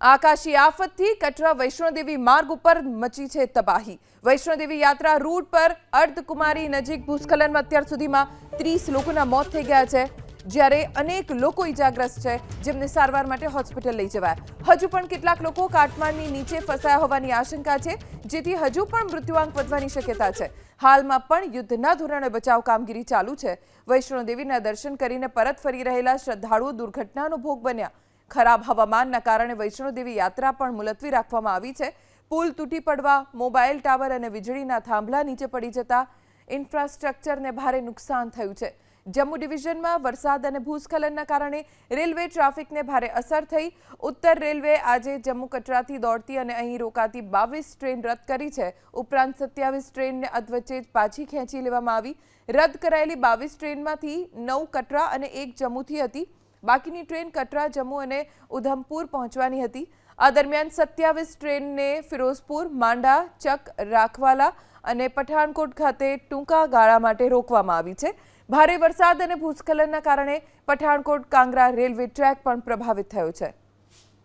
આકાશી આફતથી કટરા વૈષ્ણોદેવી માર્ગ ઉપર મચી છે તબાહી। વૈષ્ણોદેવી યાત્રા રૂટ પર અર્ધકુમારી નજીક ભૂસ્ખલનમાં અત્યાર સુધીમાં 30 લોકોના મોત થઈ ગયા છે, જ્યારે અનેક લોકો ઈજાગ્રસ્ત છે, જેમને સારવાર માટે હોસ્પિટલ લઈ જવાયા। હજુ પણ કેટલાક લોકો કાટમાળની નીચે ફસાયા હોવાની આશંકા છે, જેથી હજુ પણ મૃત્યુઆંક વધવાની શક્યતા છે। હાલમાં પણ યુદ્ધના ધોરણે બચાવ કામગીરી ચાલુ છે। વૈષ્ણોદેવીના દર્શન કરીને પરત ફરી રહેલા શ્રદ્ધાળુઓ દુર્ઘટનાનો ભોગ બન્યા। ખરાબ હવામાનના કારણે વૈષ્ણોદેવી યાત્રા પણ મુલતવી રાખવામાં આવી છે। પુલ તૂટી પડવા, મોબાઈલ ટાવર અને વીજળીના થાંભલા નીચે પડી જતા ઇન્ફ્રાસ્ટ્રક્ચરને ભારે નુકસાન થયું છે। જમ્મુ ડિવિઝનમાં વરસાદ અને ભૂસ્ખલનના કારણે રેલવે ટ્રાફિકને ભારે અસર થઈ। ઉત્તર રેલવે આજે જમ્મુ કટરાથી દોડતી અને અહીં રોકાતી 22 ટ્રેન રદ કરી છે। ઉપરાંત 27 ટ્રેનને અધવચ્ચે જ પાછી ખેંચી લેવામાં આવી। રદ કરાયેલી 22 ટ્રેનમાંથી 9 કટરા અને 1 જમ્મુથી હતી। બાકીની ટ્રેન કટરા, જમ્મુ અને ઉધમપુર પહોંચવાની હતી। આ દરમિયાન 27 ટ્રેનને ફિરોઝપુર, માંડા, ચક, રાખવાલા અને પઠાણકોટ ખાતે ટૂંકા ગાળા માટે રોકવામાં આવી છે। ભારે વરસાદ અને ભૂસ્ખલનના કારણે પઠાણકોટ કાંગરા રેલવે ટ્રેક પણ પ્રભાવિત થયો છે।